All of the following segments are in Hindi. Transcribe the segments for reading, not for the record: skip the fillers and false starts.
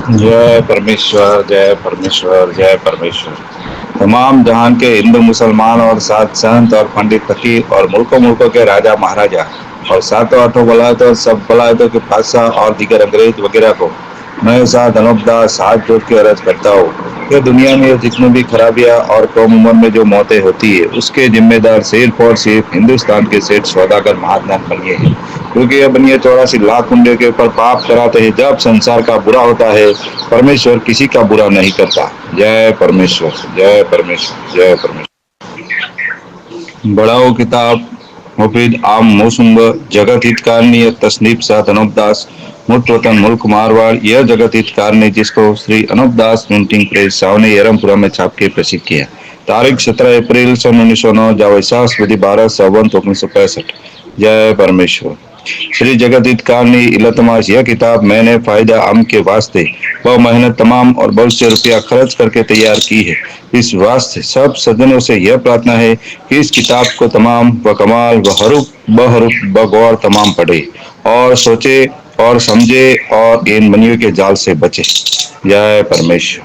जय परमेश्वर, जय परमेश्वर, जय परमेश्वर। तमाम जहान के हिंदू मुसलमान और साथ संत और पंडित फकीर और मुल्कों मुल्कों के राजा महाराजा और सातों आठों वलायतों सब वलायतों के बादशाह और दीगर अंग्रेज वगैरह को मैं साथ अनूपदास हाथ जोड़ के अर्ज करता हूँ कि दुनिया में जितनी भी खराबियां और कम उम्र में जो मौतें होती है उसके जिम्मेदार सिर्फ और सिर्फ हिंदुस्तान के सेठ सौदागर महात्मा बनिए हैं, क्योंकि यह बनिए 84 लाख कुंडे के ऊपर पाप कराते हैं। जब संसार का बुरा होता है परमेश्वर किसी का बुरा नहीं करता। जय परमेश्वर, जय परमेश्वर, जय परमेश्वर। बढ़ाओ किताब मुफीद आम मौसुम जगत हितकारणी तसनीफ साथ अनूपदास मुठ वतन मुल्क मारवाड़। यह जगत हितकारणी जिसको श्री अनूपदास प्रिंटिंग प्रेस सावने यरमपुरा में छाप के प्रसिद्ध किया। तारीख 17 अप्रैल सन 1909 जावैसास विधि 12 संवत 1965। जय परमेश्वर। श्री जगत हितकारणी इलतमास यह किताब मैंने फायदा आम के वास्ते वह मेहनत तमाम और बहुत से रुपया खर्च करके तैयार की है। इस वास्ते सब सज्जनों से यह प्रार्थना है कि इस किताब को तमाम व कमाल व हरूफ बगौर तमाम पढ़े और सोचे और समझे और इन मनियों के जाल से बचे। जय परमेश्वर।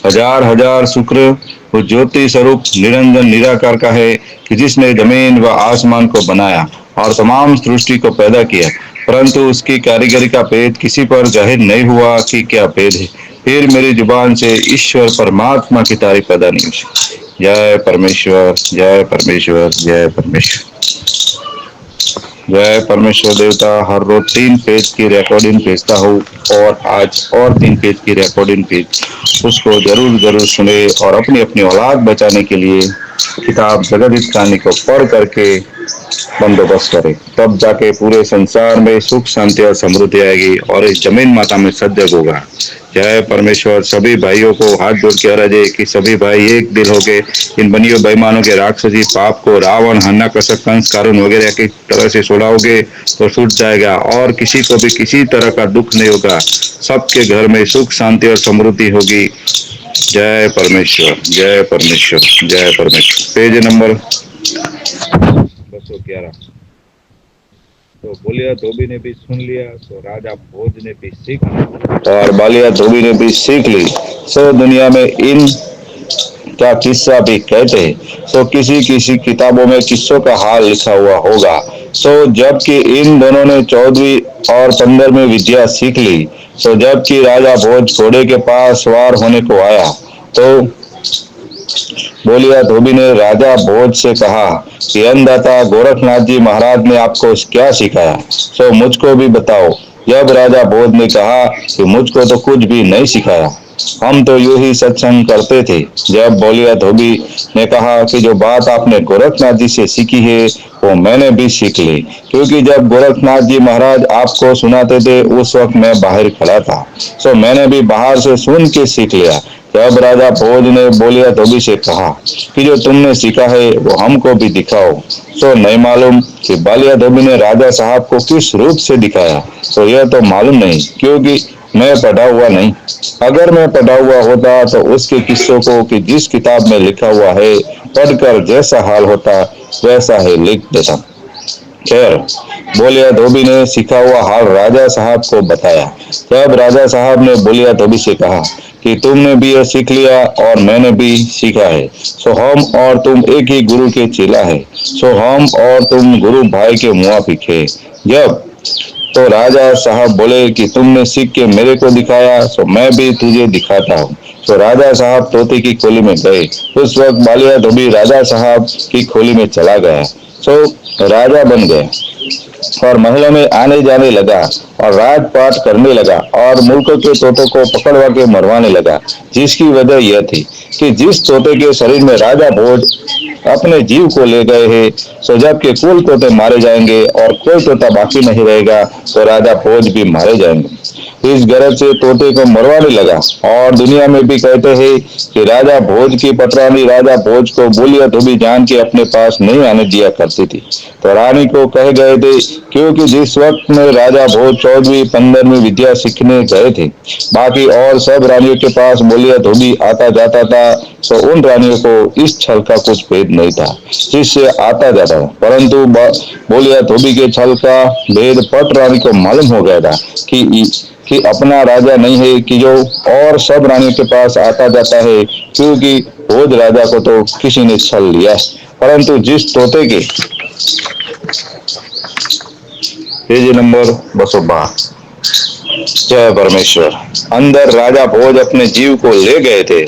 हजार हजार शुक्र वो ज्योति स्वरूप निरंजन निराकार का है कि जिसने जमीन व आसमान को बनाया और तमाम सृष्टि को पैदा किया, परंतु उसकी कारीगरी का भेद किसी पर जाहिर नहीं हुआ कि क्या भेद है। फिर मेरी जुबान से ईश्वर परमात्मा की तारीफ पैदा नहीं हुई। जय परमेश्वर, जय परमेश्वर, जय परमेश्वर। जय परमेश्वर देवता। हर रोज 3 पेज की रिकॉर्डिंग भेजता हूँ और आज और 3 पेज की रिकॉर्डिंग भेज उसको जरूर जरूर सुने और अपनी अपनी औलाद बचाने के लिए किताब जगत हित कहानी को पढ़ करके बंदोबस्त करे, तब जाके पूरे संसार में सुख शांति और समृद्धि आएगी और इस जमीन माता में सजग होगा। जय परमेश्वर। सभी भाइयों को हाथ जोड़ के अर्ज है कि सभी भाई एक दिल हो गए इन बनियों बेईमानों के राक्षसी पाप को रावण हन्ना कसक कंस कारून वगैरह की तरह से छुड़ाओगे तो छूट जाएगा और किसी को भी किसी तरह का दुख नहीं होगा। सबके घर में सुख शांति और समृद्धि होगी। जय परमेश्वर, जय परमेश्वर, जय परमेश्वर। Page number 211। तो बोलिया धोबी ने भी सुन लिया तो राजा भोज ने भी सीख लिया और बालिया धोबी ने भी सीख ली। सो दुनिया में इन क्या किस्सा भी कहते हैं, सो किसी किसी किताबों में किस्सों का हाल लिखा हुआ होगा। सो जबकि इन दोनों ने 14वीं और 15वीं विद्या सीख ली, सो जबकि राजा भोज घोड़े के पास सवार होने को आया तो बोलिया धोबी ने राजा भोज से कहा कि अन्नदाता गोरखनाथ जी महाराज ने आपको क्या सिखाया, सो मुझको भी बताओ। जब राजा भोज ने कहा कि मुझको तो कुछ भी नहीं सिखाया, हम तो यूं ही सत्संग करते थे। जब बोलिया धोबी ने कहा कि जो बात आपने गोरखनाथ जी से सीखी है वो मैंने भी सीख ली, क्योंकि जब गोरखनाथ जी महाराज आपको सुनाते थे उस वक्त मैं बाहर खड़ा था, सो मैंने भी बाहर से सुन के सीख लिया। तब राजा भोज ने बोलिया धोबी से कहा कि जो तुमने सीखा है वो हमको भी दिखाओ। तो नहीं मालूम कि बालिया धोबी ने राजा साहब को किस रूप से दिखाया, तो यह तो मालूम नहीं क्योंकि मैं पढ़ा हुआ नहीं। अगर मैं पढ़ा हुआ होता तो उसके किस्सों को कि जिस किताब में लिखा हुआ है पढ़कर जैसा हाल होता वैसा ही लिख देता। खैर, बोलिया धोबी ने सीखा हुआ हाल राजा साहब को बताया। तब राजा साहब ने बोलिया धोबी से कहा कि तुमने भी यह सीख लिया और मैंने भी सीखा है, सो हम और तुम एक ही गुरु के चेला है, सो हम और तुम गुरु भाई के मुआफिक है। जब तो राजा साहब बोले कि तुमने सीख के मेरे को दिखाया सो मैं भी तुझे दिखाता हूँ। तो राजा साहब तोते की खोली में गए। उस वक्त बालिया धोबी राजा साहब की खोली में चला गया, सो राजा बन गया और महलों में आने जाने लगा और राजपाट करने लगा और मुल्क के तोतों को पकड़वा के मरवाने लगा। जिसकी वजह यह थी कि जिस तोते के शरीर में राजा भोज अपने जीव को ले गए हैं, सो जबकि कुल तोते मारे जाएंगे और कोई तोता बाकी नहीं रहेगा तो राजा भोज भी मारे जाएंगे। इस गरज से तोते को मरवाने लगा और दुनिया में भी कहते हैं कि राजा भोज की पटरानी राजा भोज को बोलिया धोबी जान के अपने पास नहीं आने दिया करती थी, तो रानी को कह गए थे क्योंकि जिस वक्त में राजा भोज 14वीं 15वीं विद्या सीखने गए थे बाकी और सब रानियों के पास बोलिया धोबी आता जाता था, तो उन रानियों को इस छल का कुछ भेद नहीं था जिससे आता जाता था, परंतु बोलिया धोबी के छल का भेद पट रानी को मालूम हो गया था कि कि अपना राजा नहीं है कि जो और सब रानियों के पास आता जाता है, क्योंकि भोज राजा को तो किसी ने छल लिया है। परंतु जिस तोते के पेज नंबर 212, जय परमेश्वर, अंदर राजा भोज अपने जीव को ले गए थे,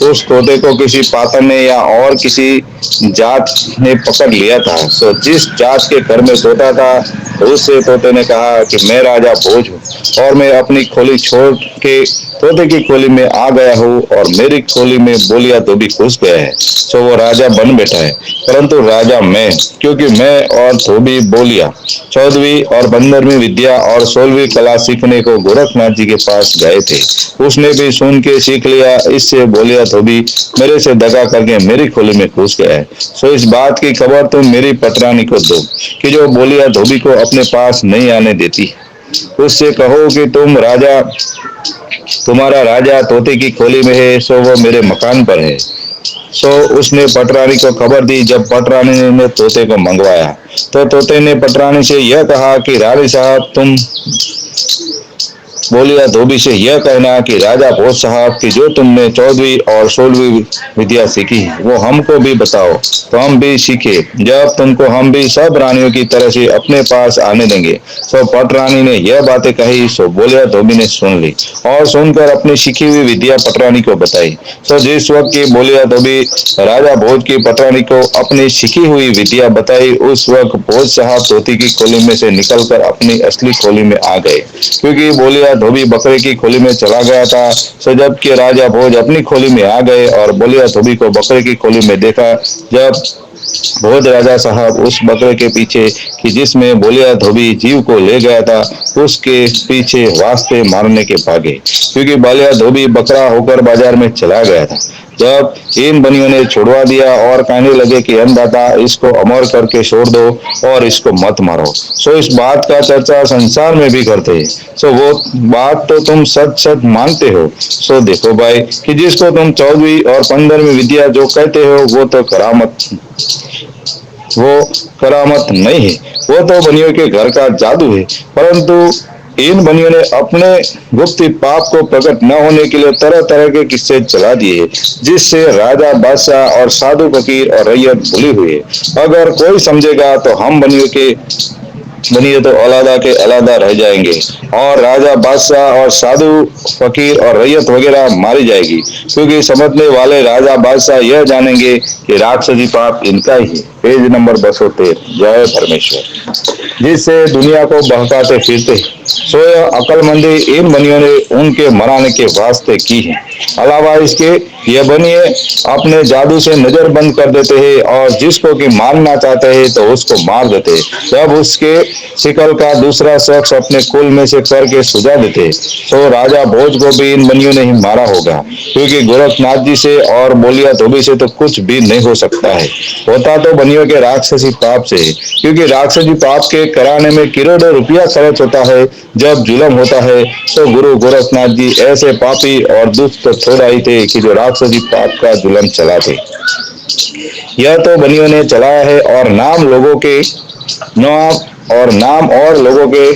उस तोते को किसी पातर ने या और किसी जात ने पकड़ लिया था। तो जिस जात के घर में तोता था, उससे तोते ने कहा कि मैं राजा भोज हूँ और मैं अपनी खोली छोड़ के तोते की खोली में आ गया हूँ और मेरी खोली में बोलिया धोबी घुस गया है। तो वो राजा बन बैठा है, परंतु राजा मैं, क्योंकि मैं और धोबी बोलिया 14वीं और 15वीं विद्या और 16वीं कला सीखने को गोरखनाथ जी के पास गए थे। उसने भी सुन के सीख लिया, इससे बोलिया धोबी मेरे से दगा करके मेरी खोली में घुस गया है। सो इस बात की खबर तुम मेरी पटरानी को दो कि जो बोलिया धोबी को अपने पास नहीं आने देती। उससे कहो कि तुम्हारा राजा तोते की खोली में है, सो वो मेरे मकान पर है। सो उसने पटरानी को खबर दी। जब पटरानी ने तोते को मंगवाया तो तोते ने पटरानी से यह कहा कि रानी साहब, तुम बोलिया धोबी से यह कहना कि राजा भोज साहब की जो तुमने 14वीं और 16वीं विद्या सीखी वो हमको भी बताओ, तो हम भी सीखे। जब तुमको हम भी सब रानियों की तरह से अपने पास आने देंगे। तो पट रानी ने यह बातें कही, सो बोलिया धोबी ने सुन ली और सुनकर अपनी सीखी हुई विद्या पटरानी को बताई। तो जिस वक्त की बोलिया धोबी राजा भोज की पटरानी को अपनी सीखी हुई विद्या बताई, उस वक्त भोज साहब तोती की खोली में से निकलकर अपनी असली खोली में आ गए, क्योंकि बोलिया धोबी बकरे की खोली में चला गया था। सो जबकि राजा भोज अपनी खोली में आ गए और बोलिया धोबी को बकरे की खोली में देखा। जब भोज राजा साहब उस बकरे के पीछे कि जिसमें बोलिया धोबी जीव को ले गया था, उसके पीछे वास्ते मारने के भागे, क्योंकि बोलिया धोबी बकरा होकर बाजार में चला गया था। जब इन बनियों ने छुड़वा दिया और कहने लगे कि अन्नदाता, इसको अमर करके छोड़ दो और इसको मत मारो। सो इस बात का चर्चा संसार में भी करते हैं। सो वो बात तो तुम सच सच मानते हो। सो देखो भाई कि जिसको तुम 14वीं और 15वीं विद्या जो कहते हो वो करामत नहीं है, वो तो बनियों के घर का जादू है। परंतु इन बनियों ने अपने गुप्त पाप को प्रकट न होने के लिए तरह तरह के किस्से चला दिए, जिससे राजा, बादशाह और साधु फकीर और रैयत भूली हुई है। अगर कोई समझेगा तो हम बनिए तो अलादा के अलादा रह जाएंगे और राजा, बादशाह और साधु फकीर और रैयत वगैरह मारी जाएगी, क्योंकि समझने वाले राजा बादशाह यह जानेंगे कि राक्षसी पाप इनका ही है। पेज नंबर 213, जय परमेश्वर। जिससे दुनिया को बहकाते फिरते सो यह अकलमंदी इन बनियों ने उनके मराने के वास्ते की है। अलावा इसके ये बनिए अपने जादू से नजर बंद कर देते हैं और जिसको कि मारना चाहते हैं तो उसको मार देते हैं। जब उसके शिकल का दूसरा शख्स अपने कुल में से करके सुझा देते, तो राजा भोज को भी इन बनियों ने ही मारा होगा, क्योंकि गोरखनाथ जी से और बोलिया धोबी से तो कुछ भी नहीं हो सकता है। होता तो बनियों के राक्षसी पाप से, क्योंकि राक्षसी पाप के कराने में करोड़ों रुपया खर्च होता है। जब जुलम होता है तो गुरु गोरखनाथ जी ऐसे पापी और दुष्ट तो थोड़ा ही थे कि जो राक्षसी पाप का जुलम चलाते। यह तो बनियों ने चलाया है और नाम और लोगों के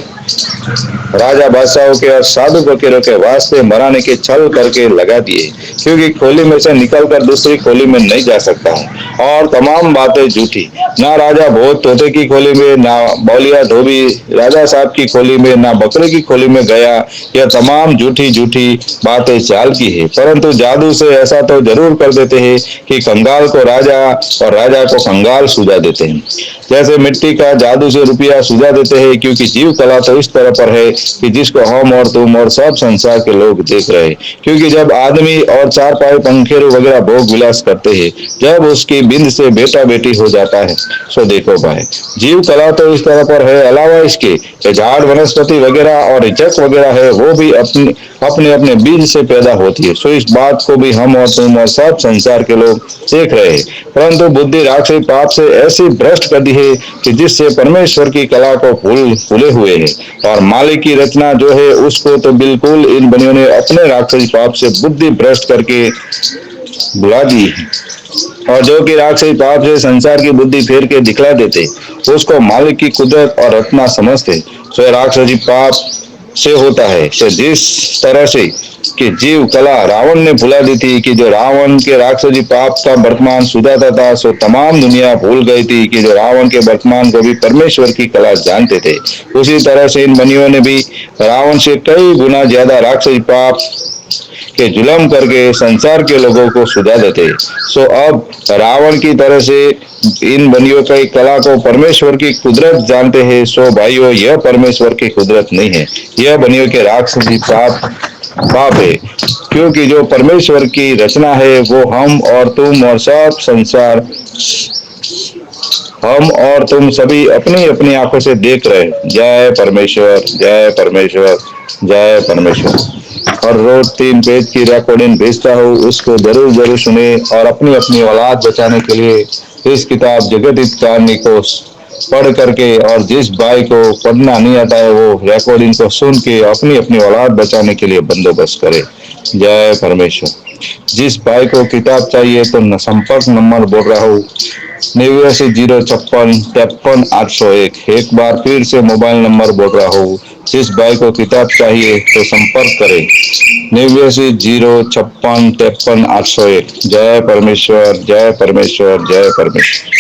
राजा बादशाहों के और साधु फकीरों के वास्ते मराने के छल करके लगा दिए, क्योंकि खोली में से निकलकर दूसरी खोली में नहीं जा सकता है। और तमाम बातें झूठी, ना राजा भोज तोते की खोली में, ना बोलिया धोबी राजा साहब की खोली में, ना बकरे की खोली में गया। यह तमाम झूठी झूठी बातें चाल की है। परंतु जादू से ऐसा तो जरूर कर देते हैं कि कंगाल को राजा और राजा को कंगाल सुझा देते हैं। जैसे मिट्टी का जादू से रुपया सुझा देते हैं, क्योंकि जीव कला तो इस तरह पर है कि जिसको हम और तुम और सब संसार के लोग देख रहे हैं। क्योंकि जब आदमी और चार पाए पंखे वगैरह भोग विलास करते हैं, जब उसकी बिंद से बेटा बेटी हो जाता है। सो देखो भाई, जीव कला तो इस तरह पर है। अलावा इसके झाड़ वनस्पति वगैरह और इचक वगैरह है, वो भी अपने अपने बीज से पैदा होती है। सो इस बात को भी हम और तुम और सब संसार के लोग देख रहे हैं। परंतु बुद्धि राक्षसी पाप से ऐसी भ्रष्ट कर दी है कि जिससे परमेश्वर की कला को भूले हुए है और मालिक की रचना जो है उसको तो बिल्कुल इन बनियों ने अपने राक्षसी पाप से बुद्धि भ्रष्ट करके बुला दी है। और जो कि राक्षसी पाप से संसार की बुद्धि फेर के दिखला देते, उसको मालिक की कुदरत और रचना समझते। सो राक्षसी पाप से होता है। तो जिस तरह से कि जीव कला रावण ने भुला दी थी, कि जो रावण के राक्षसी पाप का वर्तमान सुझाता था, सो तमाम दुनिया भूल गई थी कि जो रावण के वर्तमान को भी परमेश्वर की कला जानते थे। उसी तरह से इन बनियों ने भी रावण से कई गुना ज्यादा राक्षसी पाप के जुलम करके संसार के लोगों को सुझा देते। सो अब रावण की तरह से इन बनियों की कला को परमेश्वर की कुदरत जानते हैं। सो भाइयों, यह परमेश्वर की कुदरत नहीं है, यह बनियों के राक्षसी पाप है। क्योंकि जो परमेश्वर की रचना है वो हम और तुम और सब संसार, हम और तुम सभी अपनी अपनी आंखों से देख रहे हैं। जय परमेश्वर, जय परमेश्वर, जय परमेश्वर। और रोज 3 पेज की रिकॉर्डिंग भेजता हूँ, उसको जरूर जरूर सुने और अपनी अपनी औलाद बचाने के लिए इस किताब जगत हित कहानी को पढ़ करके, और जिस भाई को पढ़ना नहीं आता है वो रिकॉर्डिंग को सुन के अपनी अपनी औलाद बचाने के लिए बंदोबस्त करे। जय परमेश्वर। जिस भाई को किताब चाहिए तो संपर्क नंबर बोल रहा हूँ, 89 056 53 801। एक बार फिर से मोबाइल नंबर बोल रहा हूँ, जिस भाई को किताब चाहिए तो संपर्क करें, 89 056 53 801। जय परमेश्वर, जय परमेश्वर, जय परमेश्वर।